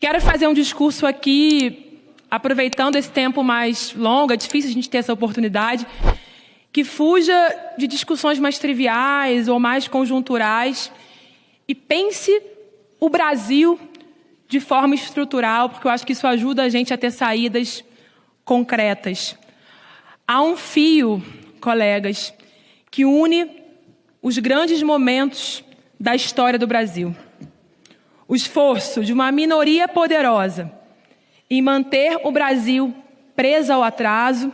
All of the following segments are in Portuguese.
quero fazer um discurso aqui, aproveitando esse tempo mais longo, é difícil a gente ter essa oportunidade, que fuja de discussões mais triviais ou mais conjunturais e pense o Brasil de forma estrutural, porque eu acho que isso ajuda a gente a ter saídas concretas. Há um fio, colegas, que une os grandes momentos da história do Brasil. O esforço de uma minoria poderosa em manter o Brasil preso ao atraso,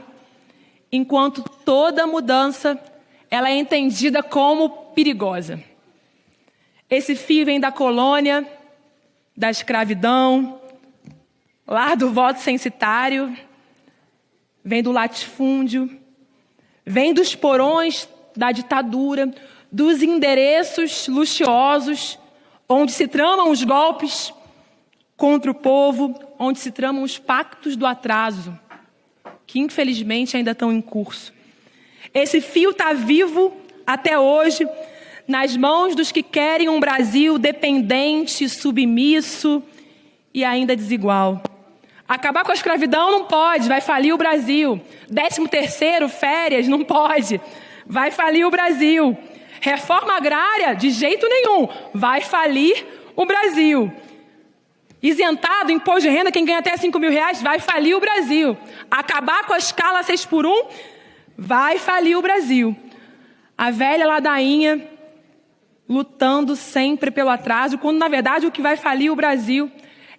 enquanto toda mudança ela é entendida como perigosa. Esse fio vem da colônia, da escravidão, lá do voto censitário, vem do latifúndio, vem dos porões da ditadura, dos endereços luxuosos, onde se tramam os golpes contra o povo, onde se tramam os pactos do atraso, que infelizmente ainda estão em curso. Esse fio está vivo até hoje, nas mãos dos que querem um Brasil dependente, submisso e ainda desigual. Acabar com a escravidão não pode, vai falir o Brasil. 13º, férias, não pode, vai falir o Brasil. Reforma agrária, de jeito nenhum, vai falir o Brasil. Isentado, imposto de renda, quem ganha até R$5.000, vai falir o Brasil. Acabar com a escala 6x1, vai falir o Brasil. A velha ladainha lutando sempre pelo atraso, quando na verdade o que vai falir o Brasil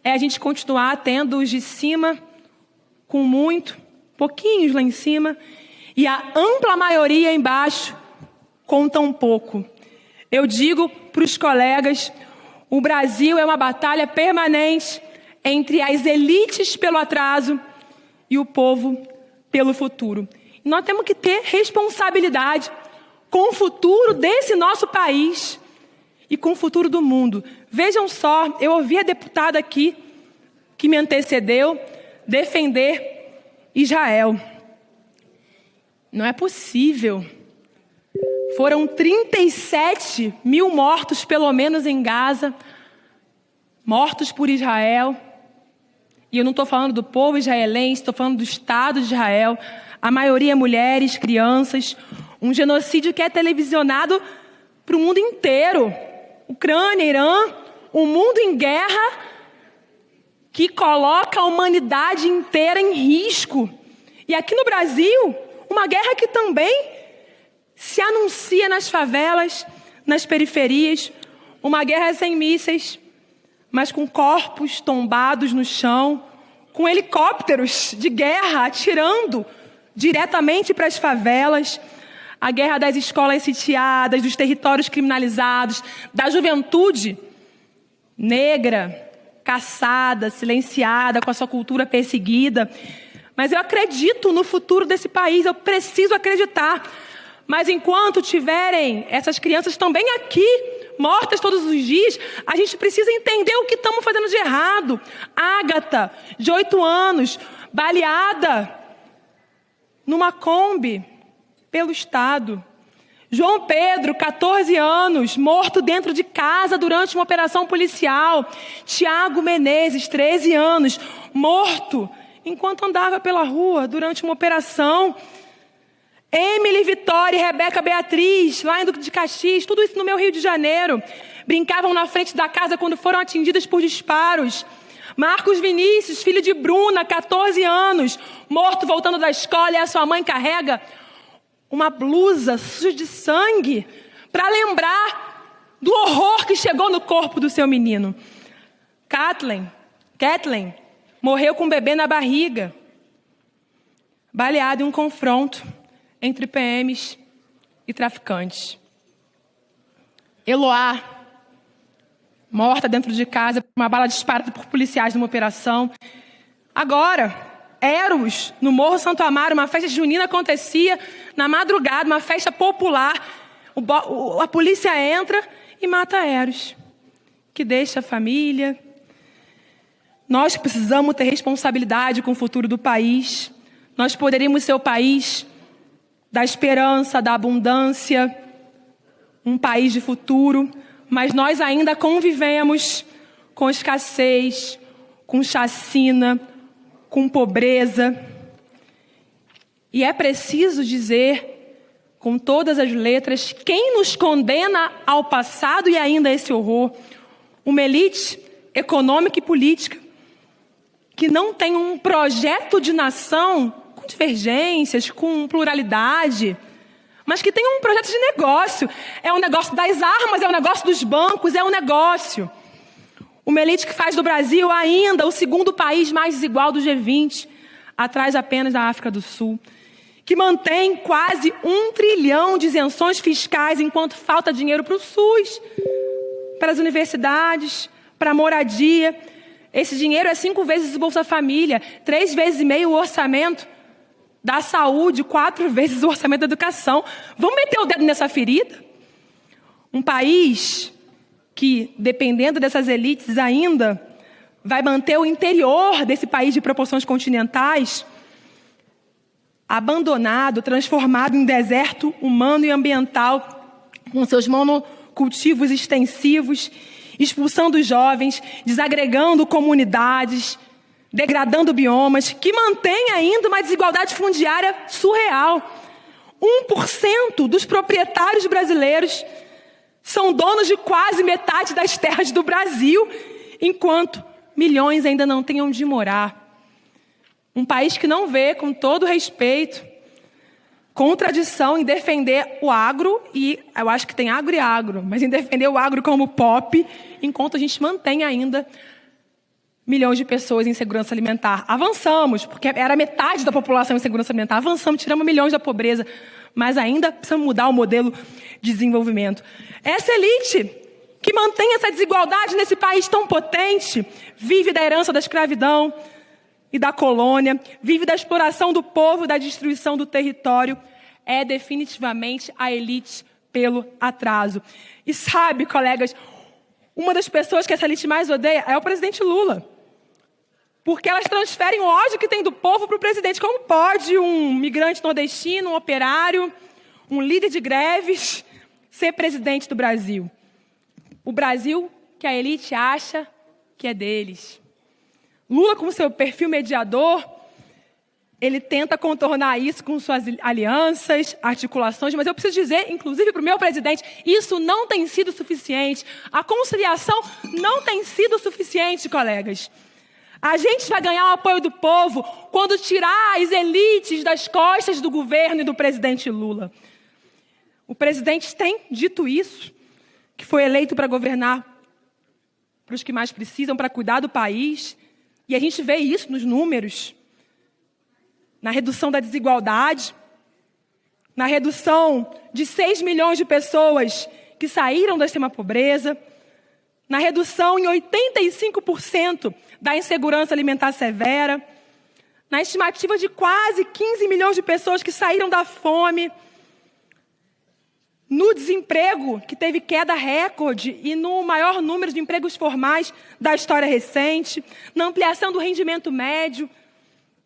é a gente continuar tendo os de cima com muito, pouquinhos lá em cima, e a ampla maioria embaixo com tão pouco. Eu digo para os colegas, o Brasil é uma batalha permanente entre as elites pelo atraso e o povo pelo futuro. E nós temos que ter responsabilidade com o futuro desse nosso país e com o futuro do mundo. Vejam só, eu ouvi a deputada aqui, que me antecedeu, defender Israel. Não é possível. Foram 37 mil mortos, pelo menos em Gaza, mortos por Israel. E eu não estou falando do povo israelense, estou falando do Estado de Israel. A maioria mulheres, crianças. Um genocídio que é televisionado para o mundo inteiro. Ucrânia, Irã, um mundo em guerra que coloca a humanidade inteira em risco. E aqui no Brasil, uma guerra que também se anuncia nas favelas, nas periferias, uma guerra sem mísseis, mas com corpos tombados no chão, com helicópteros de guerra atirando diretamente para as favelas, a guerra das escolas sitiadas, dos territórios criminalizados, da juventude negra, caçada, silenciada, com a sua cultura perseguida. Mas eu acredito no futuro desse país, eu preciso acreditar. Mas enquanto tiverem essas crianças também aqui, mortas todos os dias, a gente precisa entender o que estamos fazendo de errado. Ágata, de 8 anos, baleada numa Kombi pelo Estado. João Pedro, 14 anos, morto dentro de casa durante uma operação policial. Tiago Menezes, 13 anos, morto enquanto andava pela rua durante uma operação. Emily Vitória e Rebeca Beatriz, lá em Duque de Caxias, tudo isso no meu Rio de Janeiro. Brincavam na frente da casa quando foram atingidas por disparos. Marcos Vinícius, filho de Bruna, 14 anos, morto voltando da escola, e a sua mãe carrega uma blusa suja de sangue para lembrar do horror que chegou no corpo do seu menino. Kathleen morreu com um bebê na barriga, baleada em um confronto entre PMs e traficantes. Eloá, morta dentro de casa por uma bala disparada por policiais numa operação. Agora, Eros, no Morro Santo Amaro, uma festa junina acontecia na madrugada, uma festa popular. A polícia entra e mata Eros, que deixa a família. Nós precisamos ter responsabilidade com o futuro do país. Nós poderíamos ser o país da esperança, da abundância, um país de futuro, mas nós ainda convivemos com escassez, com chacina, com pobreza. E é preciso dizer, com todas as letras, quem nos condena ao passado e ainda a esse horror? Uma elite econômica e política que não tem um projeto de nação com divergências, com pluralidade, mas que tem um projeto de negócio. É o negócio das armas, é o negócio dos bancos, é o negócio. Uma elite que faz do Brasil ainda o segundo país mais desigual do G20, atrás apenas da África do Sul, que mantém quase 1 trilhão de isenções fiscais enquanto falta dinheiro para o SUS, para as universidades, para a moradia. Esse dinheiro é 5 vezes o Bolsa Família, 3,5 vezes o orçamento da saúde, 4 vezes o orçamento da educação. Vamos meter o dedo nessa ferida? Um país que, dependendo dessas elites ainda, vai manter o interior desse país de proporções continentais abandonado, transformado em deserto humano e ambiental, com seus monocultivos extensivos, expulsando jovens, desagregando comunidades, degradando biomas, que mantém ainda uma desigualdade fundiária surreal. 1% dos proprietários brasileiros são donos de quase metade das terras do Brasil, enquanto milhões ainda não têm onde morar. Um país que não vê, com todo respeito, contradição em defender o agro, e eu acho que tem agro e agro, mas em defender o agro como pop, enquanto a gente mantém ainda milhões de pessoas em insegurança alimentar. Avançamos, porque era metade da população em insegurança alimentar. Avançamos, tiramos milhões da pobreza, mas ainda precisamos mudar o modelo de desenvolvimento. Essa elite que mantém essa desigualdade nesse país tão potente, vive da herança da escravidão e da colônia, vive da exploração do povo e da destruição do território, é definitivamente a elite pelo atraso. E sabe, colegas, uma das pessoas que essa elite mais odeia é o presidente Lula. Porque elas transferem o ódio que tem do povo para o presidente. Como pode um migrante nordestino, um operário, um líder de greves ser presidente do Brasil? O Brasil que a elite acha que é deles. Lula, com seu perfil mediador, ele tenta contornar isso com suas alianças, articulações, mas eu preciso dizer, inclusive para o meu presidente, isso não tem sido suficiente. A conciliação não tem sido suficiente, colegas. A gente vai ganhar o apoio do povo quando tirar as elites das costas do governo e do presidente Lula. O presidente tem dito isso, que foi eleito para governar para os que mais precisam, para cuidar do país. E a gente vê isso nos números, na redução da desigualdade, na redução de 6 milhões de pessoas que saíram da extrema pobreza, na redução em 85% da insegurança alimentar severa, na estimativa de quase 15 milhões de pessoas que saíram da fome, no desemprego, que teve queda recorde, e no maior número de empregos formais da história recente, na ampliação do rendimento médio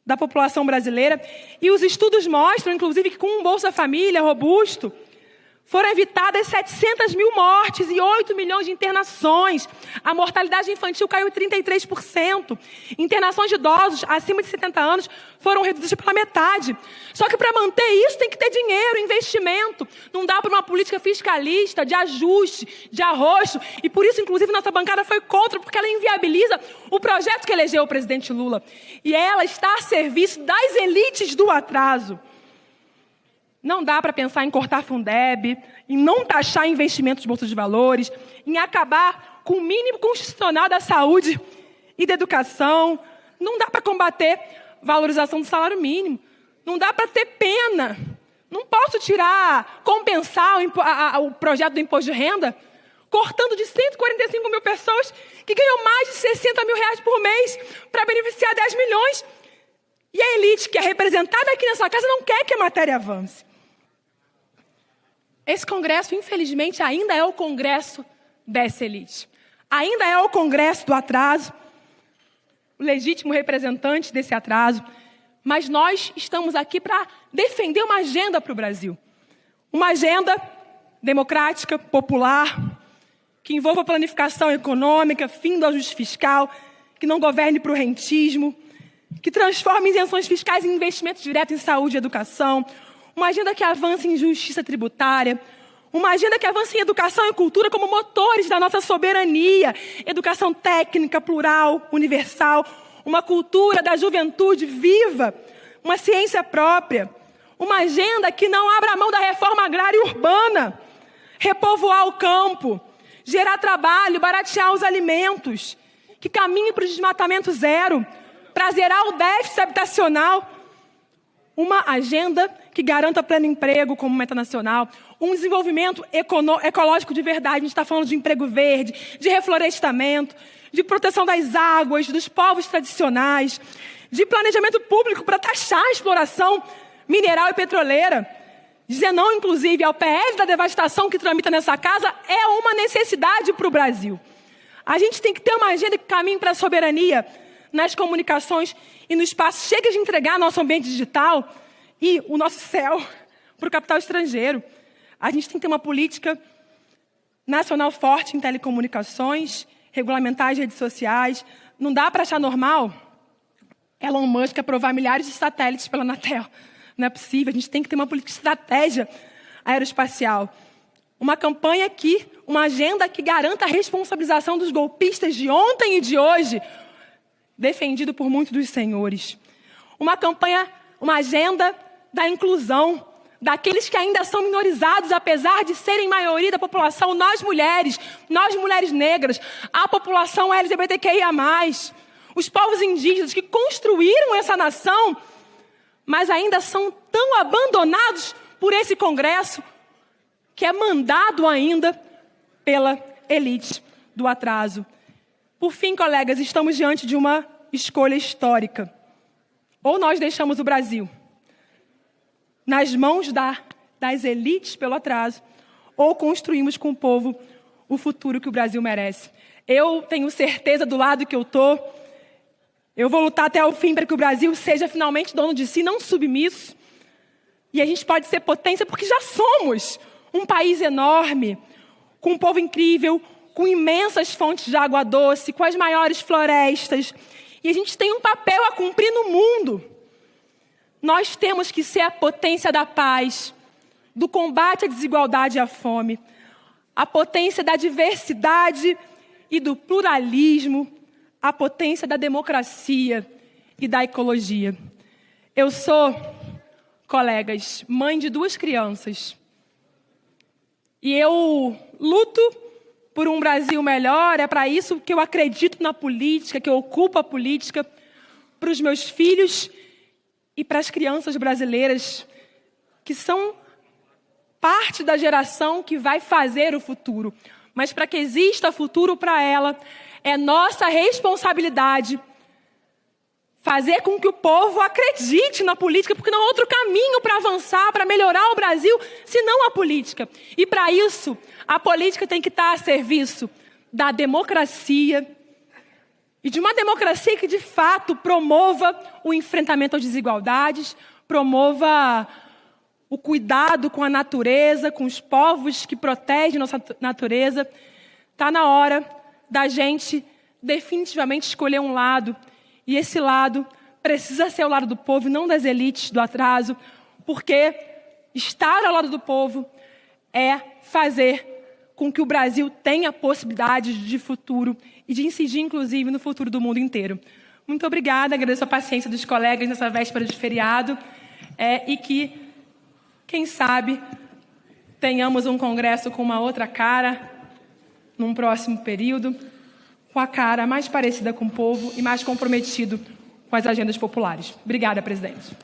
da população brasileira. E os estudos mostram, inclusive, que com um Bolsa Família robusto, foram evitadas 700 mil mortes e 8 milhões de internações. A mortalidade infantil caiu em 33%. Internações de idosos acima de 70 anos foram reduzidas pela metade. Só que para manter isso tem que ter dinheiro, investimento. Não dá para uma política fiscalista, de ajuste, de arroxo. E por isso, inclusive, nossa bancada foi contra, porque ela inviabiliza o projeto que elegeu o presidente Lula. E ela está a serviço das elites do atraso. Não dá para pensar em cortar Fundeb, em não taxar investimentos de bolsa de valores, em acabar com o mínimo constitucional da saúde e da educação. Não dá para combater valorização do salário mínimo. Não dá para ter pena. Não posso compensar o projeto do imposto de renda, cortando de 145 mil pessoas que ganham mais de 60 mil reais por mês para beneficiar 10 milhões. E a elite que é representada aqui nessa casa não quer que a matéria avance. Esse Congresso, infelizmente, ainda é o Congresso dessa elite. Ainda é o Congresso do atraso, o legítimo representante desse atraso. Mas nós estamos aqui para defender uma agenda para o Brasil. Uma agenda democrática, popular, que envolva planificação econômica, fim do ajuste fiscal, que não governe para o rentismo, que transforme isenções fiscais em investimentos diretos em saúde e educação, uma agenda que avance em justiça tributária, uma agenda que avance em educação e cultura como motores da nossa soberania, educação técnica, plural, universal, uma cultura da juventude viva, uma ciência própria, uma agenda que não abra mão da reforma agrária e urbana, repovoar o campo, gerar trabalho, baratear os alimentos, que caminhe para o desmatamento zero, para zerar o déficit habitacional, uma agenda que garanta pleno emprego como meta nacional, um desenvolvimento ecológico de verdade. A gente está falando de emprego verde, de reflorestamento, de proteção das águas, dos povos tradicionais, de planejamento público para taxar a exploração mineral e petroleira. Dizer não, inclusive, ao PL da devastação que tramita nessa casa é uma necessidade para o Brasil. A gente tem que ter uma agenda que caminhe para a soberania nas comunicações e no espaço. Chega de entregar nosso ambiente digital e o nosso céu para o capital estrangeiro. A gente tem que ter uma política nacional forte em telecomunicações, regulamentar as redes sociais. Não dá para achar normal Elon Musk aprovar milhares de satélites pela Anatel. Não é possível. A gente tem que ter uma política de estratégia aeroespacial. Uma agenda que garanta a responsabilização dos golpistas de ontem e de hoje, defendido por muitos dos senhores. Uma agenda da inclusão daqueles que ainda são minorizados, apesar de serem maioria da população, nós mulheres negras, a população LGBTQIA+, os povos indígenas que construíram essa nação, mas ainda são tão abandonados por esse Congresso, que é mandado ainda pela elite do atraso. Por fim, colegas, estamos diante de uma escolha histórica. Ou nós deixamos o Brasil nas mãos das elites pelo atraso, ou construímos com o povo o futuro que o Brasil merece. Eu tenho certeza do lado que eu estou. Eu vou lutar até o fim para que o Brasil seja finalmente dono de si, não submisso. E a gente pode ser potência porque já somos um país enorme, com um povo incrível, com imensas fontes de água doce, com as maiores florestas. E a gente tem um papel a cumprir no mundo. Nós temos que ser a potência da paz, do combate à desigualdade e à fome, a potência da diversidade e do pluralismo, a potência da democracia e da ecologia. Eu sou, colegas, mãe de 2 crianças. E eu luto por um Brasil melhor, é para isso que eu acredito na política, que eu ocupo a política, para os meus filhos e para as crianças brasileiras, que são parte da geração que vai fazer o futuro. Mas para que exista futuro para ela, é nossa responsabilidade fazer com que o povo acredite na política, porque não há outro caminho para avançar, para melhorar o Brasil, senão a política. E para isso, a política tem que estar a serviço da democracia, e de uma democracia que, de fato, promova o enfrentamento às desigualdades, promova o cuidado com a natureza, com os povos que protegem nossa natureza. Está na hora da gente definitivamente escolher um lado, e esse lado precisa ser o lado do povo e não das elites do atraso, porque estar ao lado do povo é fazer com que o Brasil tenha possibilidades de futuro e de incidir, inclusive, no futuro do mundo inteiro. Muito obrigada, agradeço a paciência dos colegas nessa véspera de feriado, e que, quem sabe, tenhamos um congresso com uma outra cara, num próximo período, com a cara mais parecida com o povo e mais comprometido com as agendas populares. Obrigada, presidente.